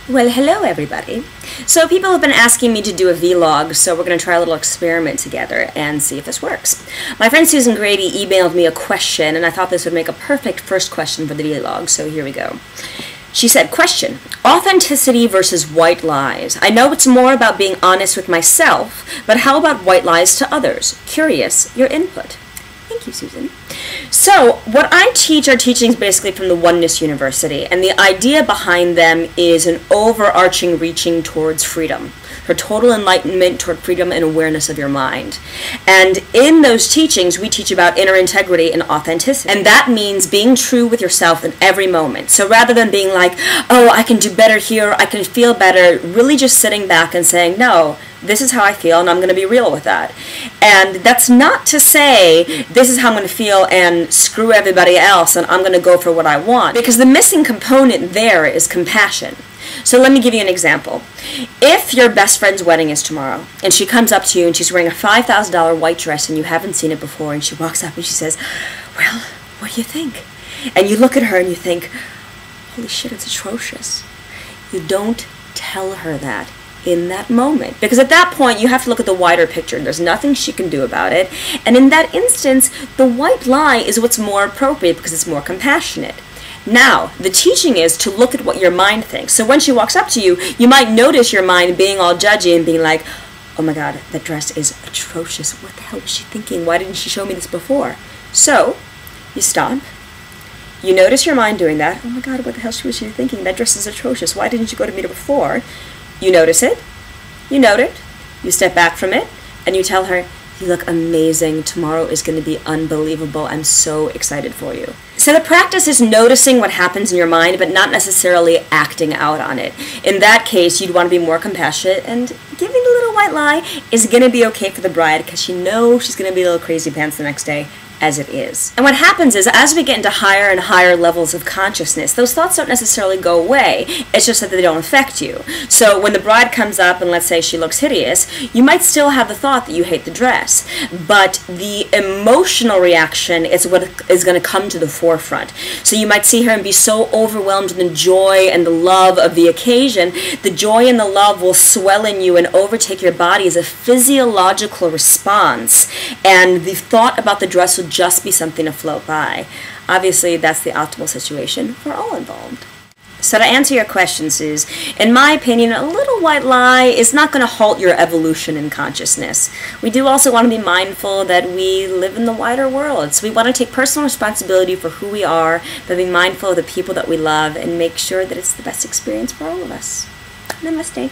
Well, hello everybody. So people have been asking me to do a vlog, so we're going to try a little experiment together and see if this works. My friend Susan Grady emailed me a question, and I thought this would make a perfect first question for the vlog, so here we go. She said, question, authenticity versus white lies. I know it's more about being honest with myself, but how about white lies to others? Curious, your input. Thank you, Susan. So, what I teach are teachings basically from the Oneness University, and the idea behind them is an overarching reaching towards freedom, for total enlightenment toward freedom and awareness of your mind. And in those teachings, we teach about inner integrity and authenticity. And that means being true with yourself in every moment. So rather than being like, oh, I can do better here, I can feel better, really just sitting back and saying, no, this is how I feel, and I'm going to be real with that. And that's not to say, this is how I'm going to feel, and screw everybody else, and I'm going to go for what I want. Because the missing component there is compassion. So let me give you an example. If your best friend's wedding is tomorrow, and she comes up to you, and she's wearing a $5,000 white dress, and you haven't seen it before, and she walks up and she says, well, what do you think? And you look at her and you think, holy shit, it's atrocious. You don't tell her that in that moment, because at that point you have to look at the wider picture. There's nothing she can do about it, and in that instance the white lie is what's more appropriate because it's more compassionate. Now the teaching is to look at what your mind thinks. So when she walks up to you, you might notice your mind being all judgy and being like, oh my god, that dress is atrocious, what the hell was she thinking, why didn't she show me this before? So you stop, you notice your mind doing that, oh my god, what the hell was she thinking, that dress is atrocious, why didn't you go to meet her before? You notice it, you note it, you step back from it, and you tell her, you look amazing, tomorrow is going to be unbelievable, I'm so excited for you. So the practice is noticing what happens in your mind, but not necessarily acting out on it. In that case, you'd want to be more compassionate, and giving a little white lie is going to be okay for the bride, because she knows she's going to be a little crazy pants the next day, as it is. And what happens is, as we get into higher and higher levels of consciousness, those thoughts don't necessarily go away, it's just that they don't affect you. So when the bride comes up and let's say she looks hideous, you might still have the thought that you hate the dress, but the emotional reaction is what is going to come to the forefront. So you might see her and be so overwhelmed in the joy and the love of the occasion, the joy and the love will swell in you and overtake your body as a physiological response, and the thought about the dress will just be something to float by. Obviously, that's the optimal situation for all involved. So to answer your questions is, in my opinion, a little white lie is not going to halt your evolution in consciousness. We do also want to be mindful that we live in the wider world. So we want to take personal responsibility for who we are, but be mindful of the people that we love and make sure that it's the best experience for all of us. Namaste.